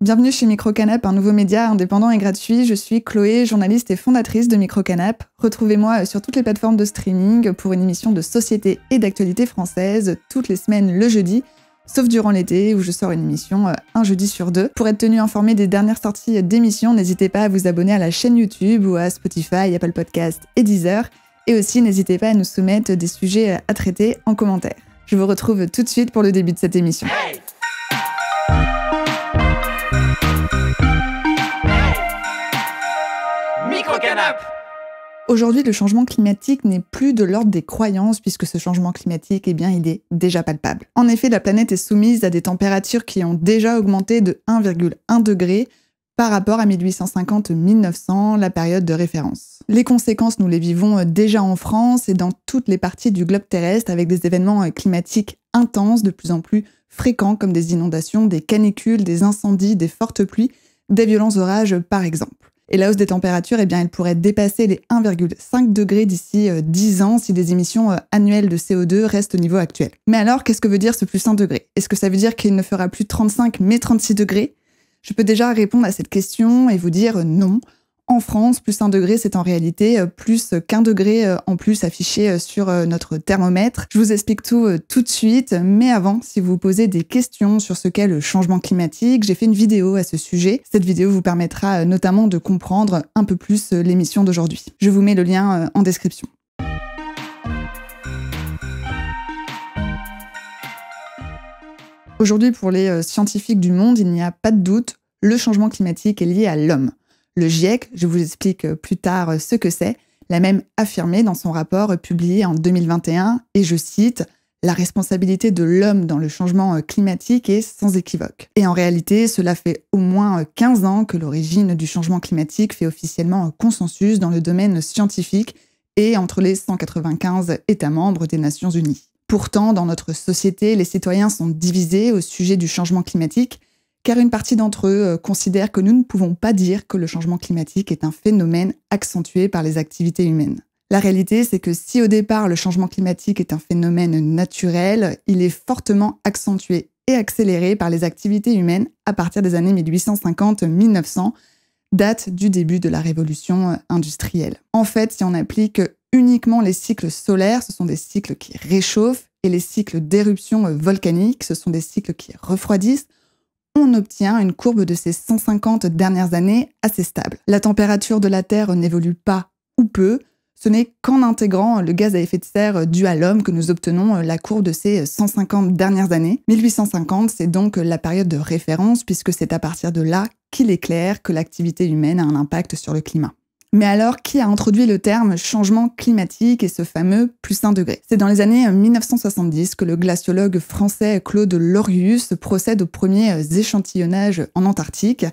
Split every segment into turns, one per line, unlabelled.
Bienvenue chez Microcanap, un nouveau média indépendant et gratuit. Je suis Chloé, journaliste et fondatrice de Microcanap. Retrouvez-moi sur toutes les plateformes de streaming pour une émission de société et d'actualité française toutes les semaines le jeudi, sauf durant l'été où je sors une émission un jeudi sur deux. Pour être tenu informé des dernières sorties d'émissions, n'hésitez pas à vous abonner à la chaîne YouTube ou à Spotify, Apple Podcasts et Deezer. Et aussi, n'hésitez pas à nous soumettre des sujets à traiter en commentaire. Je vous retrouve tout de suite pour le début de cette émission.
Hey! Microcanap!
Aujourd'hui, le changement climatique n'est plus de l'ordre des croyances puisque ce changement climatique, il est déjà palpable. En effet, la planète est soumise à des températures qui ont déjà augmenté de 1,1 degré par rapport à 1850-1900, la période de référence. Les conséquences, nous les vivons déjà en France et dans toutes les parties du globe terrestre avec des événements climatiques intenses, de plus en plus fréquents comme des inondations, des canicules, des incendies, des fortes pluies, des violents orages par exemple. Et la hausse des températures, elle pourrait dépasser les 1,5 degrés d'ici 10 ans si les émissions annuelles de CO2 restent au niveau actuel. Mais alors, qu'est-ce que veut dire ce plus 1 degré ? Est-ce que ça veut dire qu'il ne fera plus 35 mais 36 degrés ? Je peux déjà répondre à cette question et vous dire non. En France, plus 1 degré, c'est en réalité plus qu'1 degré en plus affiché sur notre thermomètre. Je vous explique tout de suite, mais avant, si vous vous posez des questions sur ce qu'est le changement climatique, j'ai fait une vidéo à ce sujet. Cette vidéo vous permettra notamment de comprendre un peu plus l'émission d'aujourd'hui. Je vous mets le lien en description. Aujourd'hui, pour les scientifiques du monde, il n'y a pas de doute, le changement climatique est lié à l'homme. Le GIEC, je vous explique plus tard ce que c'est, l'a même affirmé dans son rapport publié en 2021, et je cite « La responsabilité de l'homme dans le changement climatique est sans équivoque ». Et en réalité, cela fait au moins 15 ans que l'origine du changement climatique fait officiellement consensus dans le domaine scientifique et entre les 195 États membres des Nations Unies. Pourtant, dans notre société, les citoyens sont divisés au sujet du changement climatique, car une partie d'entre eux considère que nous ne pouvons pas dire que le changement climatique est un phénomène accentué par les activités humaines. La réalité, c'est que si au départ le changement climatique est un phénomène naturel, il est fortement accentué et accéléré par les activités humaines à partir des années 1850-1900, date du début de la révolution industrielle. En fait, si on applique uniquement les cycles solaires, ce sont des cycles qui réchauffent, et les cycles d'éruption volcanique, ce sont des cycles qui refroidissent, on obtient une courbe de ces 150 dernières années assez stable. La température de la Terre n'évolue pas ou peu, ce n'est qu'en intégrant le gaz à effet de serre dû à l'homme que nous obtenons la courbe de ces 150 dernières années. 1850, c'est donc la période de référence puisque c'est à partir de là qu'il est clair que l'activité humaine a un impact sur le climat. Mais alors, qui a introduit le terme changement climatique et ce fameux plus 1 degré ? C'est dans les années 1970 que le glaciologue français Claude Lorius procède aux premiers échantillonnages en Antarctique.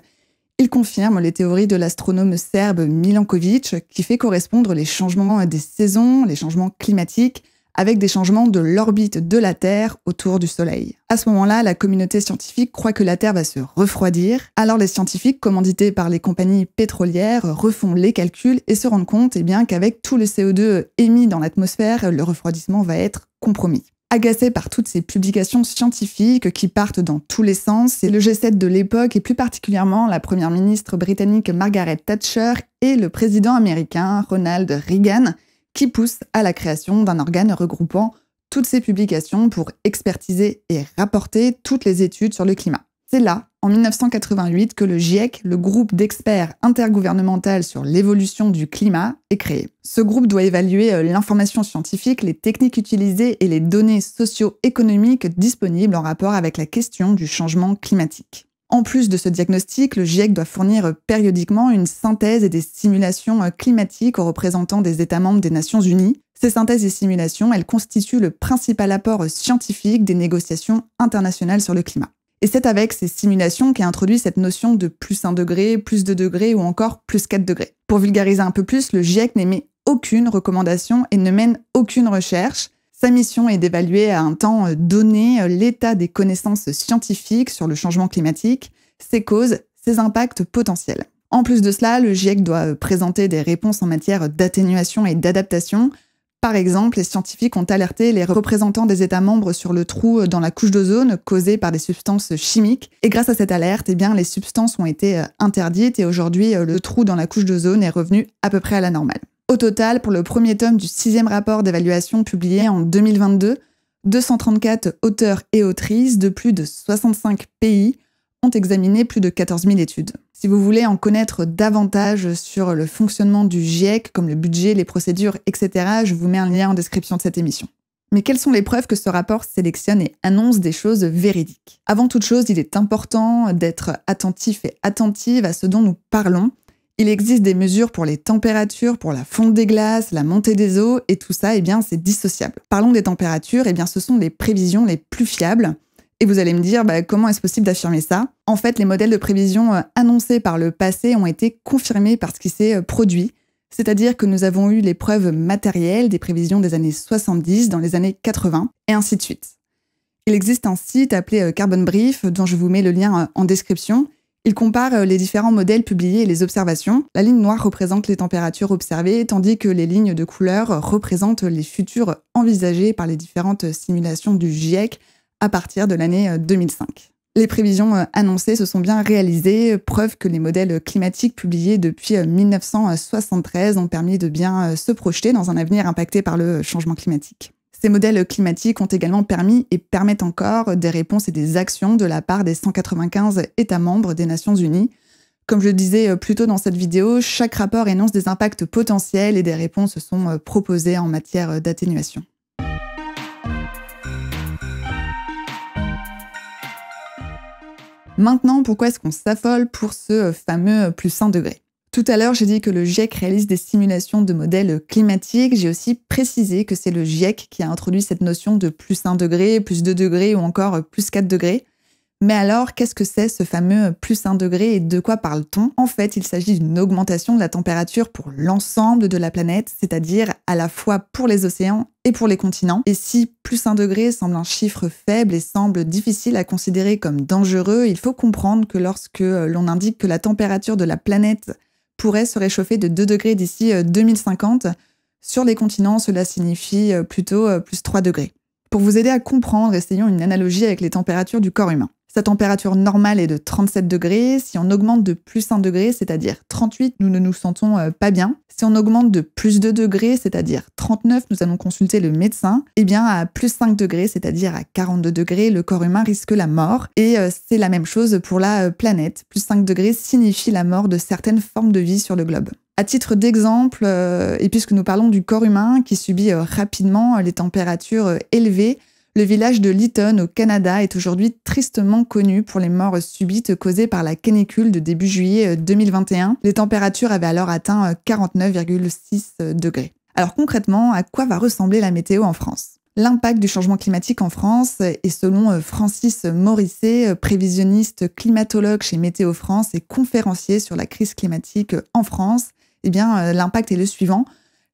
Il confirme les théories de l'astronome serbe Milanković qui fait correspondre les changements des saisons, les changements climatiques, avec des changements de l'orbite de la Terre autour du Soleil. À ce moment-là, la communauté scientifique croit que la Terre va se refroidir. Alors les scientifiques, commandités par les compagnies pétrolières, refont les calculs et se rendent compte qu'avec tout le CO2 émis dans l'atmosphère, le refroidissement va être compromis. Agacé par toutes ces publications scientifiques qui partent dans tous les sens, c'est le G7 de l'époque et plus particulièrement la première ministre britannique Margaret Thatcher et le président américain Ronald Reagan qui pousse à la création d'un organe regroupant toutes ces publications pour expertiser et rapporter toutes les études sur le climat. C'est là, en 1988, que le GIEC, le groupe d'experts intergouvernemental sur l'évolution du climat, est créé. Ce groupe doit évaluer l'information scientifique, les techniques utilisées et les données socio-économiques disponibles en rapport avec la question du changement climatique. En plus de ce diagnostic, le GIEC doit fournir périodiquement une synthèse et des simulations climatiques aux représentants des États membres des Nations Unies. Ces synthèses et simulations, elles constituent le principal apport scientifique des négociations internationales sur le climat. Et c'est avec ces simulations qu'est introduite cette notion de plus 1 degré, plus 2 degrés ou encore plus 4 degrés. Pour vulgariser un peu plus, le GIEC n'émet aucune recommandation et ne mène aucune recherche. Sa mission est d'évaluer à un temps donné l'état des connaissances scientifiques sur le changement climatique, ses causes, ses impacts potentiels. En plus de cela, le GIEC doit présenter des réponses en matière d'atténuation et d'adaptation, Par exemple, les scientifiques ont alerté les représentants des États membres sur le trou dans la couche d'ozone causé par des substances chimiques. Et grâce à cette alerte, les substances ont été interdites et aujourd'hui, le trou dans la couche d'ozone est revenu à peu près à la normale. Au total, pour le premier tome du 6e rapport d'évaluation publié en 2022, 234 auteurs et autrices de plus de 65 pays ont examiné plus de 14 000 études. Si vous voulez en connaître davantage sur le fonctionnement du GIEC, comme le budget, les procédures, etc., je vous mets un lien en description de cette émission. Mais quelles sont les preuves que ce rapport sélectionne et annonce des choses véridiques? Avant toute chose, il est important d'être attentif et attentive à ce dont nous parlons. Il existe des mesures pour les températures, pour la fonte des glaces, la montée des eaux, et tout ça, c'est dissociable. Parlons des températures, ce sont les prévisions les plus fiables. Et vous allez me dire, comment est-ce possible d'affirmer ça? En fait, les modèles de prévision annoncés par le passé ont été confirmés par ce qui s'est produit. C'est-à-dire que nous avons eu les preuves matérielles des prévisions des années 70 dans les années 80, et ainsi de suite. Il existe un site appelé Carbon Brief, dont je vous mets le lien en description. Il compare les différents modèles publiés et les observations. La ligne noire représente les températures observées, tandis que les lignes de couleur représentent les futurs envisagés par les différentes simulations du GIEC, à partir de l'année 2005. Les prévisions annoncées se sont bien réalisées, preuve que les modèles climatiques publiés depuis 1973 ont permis de bien se projeter dans un avenir impacté par le changement climatique. Ces modèles climatiques ont également permis et permettent encore des réponses et des actions de la part des 195 États membres des Nations Unies. Comme je le disais plus tôt dans cette vidéo, chaque rapport énonce des impacts potentiels et des réponses sont proposées en matière d'atténuation. Maintenant, pourquoi est-ce qu'on s'affole pour ce fameux plus 1 degré? Tout à l'heure, j'ai dit que le GIEC réalise des simulations de modèles climatiques. J'ai aussi précisé que c'est le GIEC qui a introduit cette notion de plus 1 degré, plus 2 degrés ou encore plus 4 degrés. Mais alors, qu'est-ce que c'est ce fameux plus 1 degré et de quoi parle-t-on? En fait, il s'agit d'une augmentation de la température pour l'ensemble de la planète, c'est-à-dire à la fois pour les océans et pour les continents. Et si plus 1 degré semble un chiffre faible et semble difficile à considérer comme dangereux, il faut comprendre que lorsque l'on indique que la température de la planète pourrait se réchauffer de 2 degrés d'ici 2050, sur les continents, cela signifie plutôt plus 3 degrés. Pour vous aider à comprendre, essayons une analogie avec les températures du corps humain. Sa température normale est de 37 degrés. Si on augmente de plus 1 degré, c'est-à-dire 38, nous ne nous sentons pas bien. Si on augmente de plus 2 degrés, c'est-à-dire 39, nous allons consulter le médecin. Et bien à plus 5 degrés, c'est-à-dire à 42 degrés, le corps humain risque la mort. Et c'est la même chose pour la planète. Plus 5 degrés signifie la mort de certaines formes de vie sur le globe. À titre d'exemple, et puisque nous parlons du corps humain qui subit rapidement les températures élevées, le village de Lytton au Canada est aujourd'hui tristement connu pour les morts subites causées par la canicule de début juillet 2021. Les températures avaient alors atteint 49,6 degrés. Alors concrètement, à quoi va ressembler la météo en France? L'impact du changement climatique en France est selon Francis Morisset, prévisionniste climatologue chez Météo France et conférencier sur la crise climatique en France. L'impact est le suivant.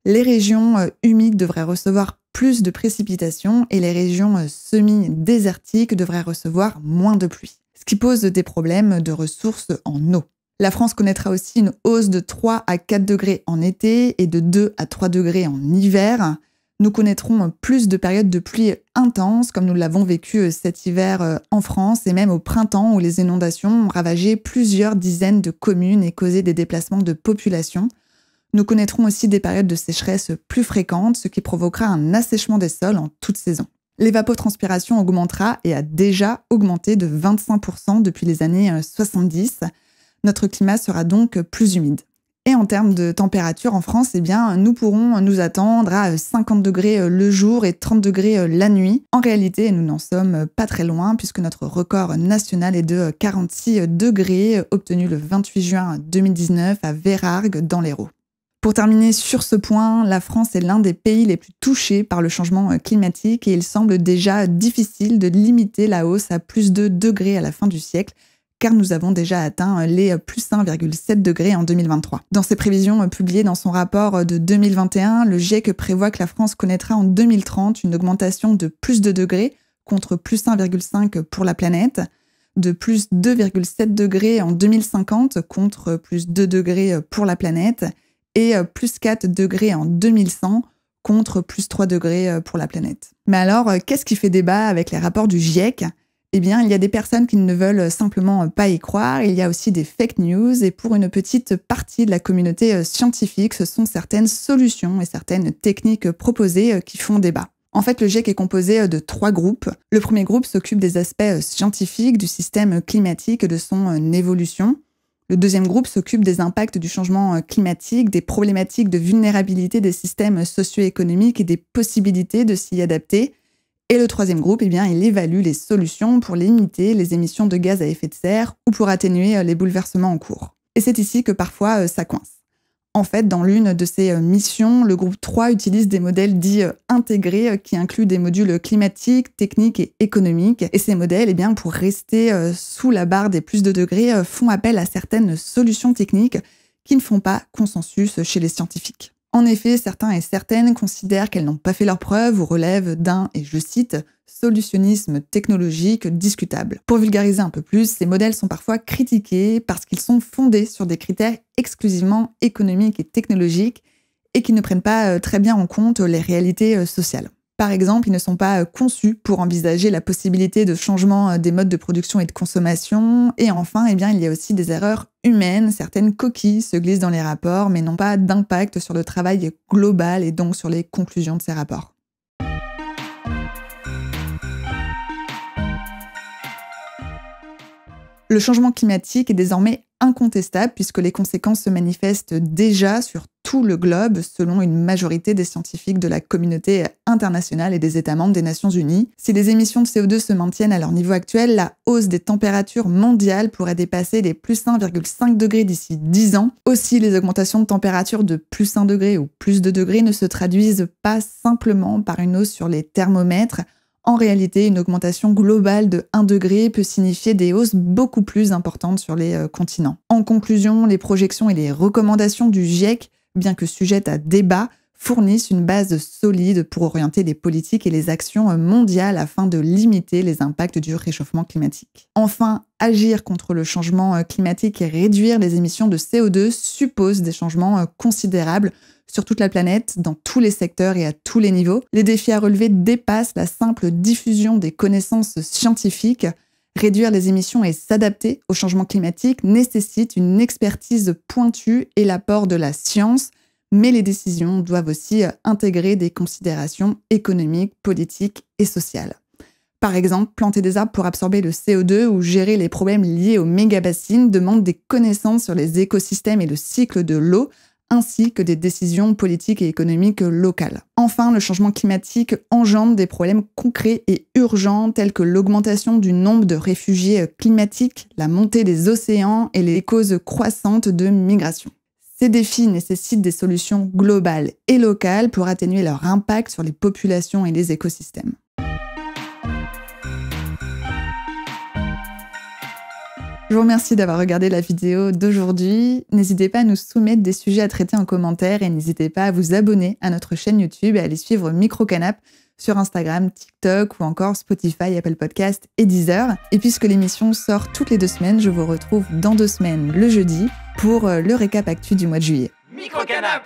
Les régions humides devraient recevoir plus de précipitations et les régions semi-désertiques devraient recevoir moins de pluie, ce qui pose des problèmes de ressources en eau. La France connaîtra aussi une hausse de 3 à 4 degrés en été et de 2 à 3 degrés en hiver. Nous connaîtrons plus de périodes de pluie intenses, comme nous l'avons vécu cet hiver en France, et même au printemps où les inondations ont ravagé plusieurs dizaines de communes et causé des déplacements de population. Nous connaîtrons aussi des périodes de sécheresse plus fréquentes, ce qui provoquera un assèchement des sols en toute saison. L'évapotranspiration augmentera et a déjà augmenté de 25% depuis les années 70. Notre climat sera donc plus humide. Et en termes de température en France, nous pourrons nous attendre à 50 degrés le jour et 30 degrés la nuit. En réalité, nous n'en sommes pas très loin puisque notre record national est de 46 degrés, obtenu le 28 juin 2019 à Vérargues dans l'Hérault. Pour terminer sur ce point, la France est l'un des pays les plus touchés par le changement climatique et il semble déjà difficile de limiter la hausse à plus de degrés à la fin du siècle, car nous avons déjà atteint les plus 1,7 degrés en 2023. Dans ses prévisions publiées dans son rapport de 2021, le GIEC prévoit que la France connaîtra en 2030 une augmentation de plus de degrés contre plus 1,5 pour la planète, de plus 2,7 degrés en 2050 contre plus 2 degrés pour la planète, et plus 4 degrés en 2100 contre plus 3 degrés pour la planète. Mais alors, qu'est-ce qui fait débat avec les rapports du GIEC ? Eh bien, il y a des personnes qui ne veulent simplement pas y croire, il y a aussi des fake news, et pour une petite partie de la communauté scientifique, ce sont certaines solutions et certaines techniques proposées qui font débat. En fait, le GIEC est composé de 3 groupes. Le premier groupe s'occupe des aspects scientifiques du système climatique et de son évolution. Le deuxième groupe s'occupe des impacts du changement climatique, des problématiques de vulnérabilité des systèmes socio-économiques et des possibilités de s'y adapter. Et le troisième groupe, eh bien, il évalue les solutions pour limiter les émissions de gaz à effet de serre ou pour atténuer les bouleversements en cours. Et c'est ici que parfois ça coince. En fait, dans l'une de ces missions, le groupe 3 utilise des modèles dits intégrés qui incluent des modules climatiques, techniques et économiques. Et ces modèles, eh bien, pour rester sous la barre des plus de degrés, font appel à certaines solutions techniques qui ne font pas consensus chez les scientifiques. En effet, certains et certaines considèrent qu'elles n'ont pas fait leurs preuves ou relèvent d'un, et je cite, solutionnisme technologique discutable. Pour vulgariser un peu plus, ces modèles sont parfois critiqués parce qu'ils sont fondés sur des critères exclusivement économiques et technologiques et qui ne prennent pas très bien en compte les réalités sociales. Par exemple, ils ne sont pas conçus pour envisager la possibilité de changement des modes de production et de consommation. Et enfin, eh bien, il y a aussi des erreurs humaines. Certaines coquilles se glissent dans les rapports, mais n'ont pas d'impact sur le travail global et donc sur les conclusions de ces rapports. Le changement climatique est désormais incontestable puisque les conséquences se manifestent déjà sur tout le globe selon une majorité des scientifiques de la communauté internationale et des États membres des Nations Unies. Si les émissions de CO2 se maintiennent à leur niveau actuel, la hausse des températures mondiales pourrait dépasser les plus 1,5 degrés d'ici 10 ans. Aussi, les augmentations de température de plus 1 degré ou plus 2 degrés ne se traduisent pas simplement par une hausse sur les thermomètres. En réalité, une augmentation globale de 1 degré peut signifier des hausses beaucoup plus importantes sur les continents. En conclusion, les projections et les recommandations du GIEC, bien que sujettes à débat, fournissent une base solide pour orienter les politiques et les actions mondiales afin de limiter les impacts du réchauffement climatique. Enfin, agir contre le changement climatique et réduire les émissions de CO2 suppose des changements considérables sur toute la planète, dans tous les secteurs et à tous les niveaux. Les défis à relever dépassent la simple diffusion des connaissances scientifiques. Réduire les émissions et s'adapter au changement climatique nécessite une expertise pointue et l'apport de la science, mais les décisions doivent aussi intégrer des considérations économiques, politiques et sociales. Par exemple, planter des arbres pour absorber le CO2 ou gérer les problèmes liés aux mégabassines demande des connaissances sur les écosystèmes et le cycle de l'eau, ainsi que des décisions politiques et économiques locales. Enfin, le changement climatique engendre des problèmes concrets et urgents tels que l'augmentation du nombre de réfugiés climatiques, la montée des océans et les causes croissantes de migration. Ces défis nécessitent des solutions globales et locales pour atténuer leur impact sur les populations et les écosystèmes. Je vous remercie d'avoir regardé la vidéo d'aujourd'hui. N'hésitez pas à nous soumettre des sujets à traiter en commentaire et n'hésitez pas à vous abonner à notre chaîne YouTube et à aller suivre Microcanap sur Instagram, TikTok ou encore Spotify, Apple Podcast et Deezer. Et puisque l'émission sort toutes les 2 semaines, je vous retrouve dans 2 semaines le jeudi pour le récap actu du mois de juillet.
Microcanap!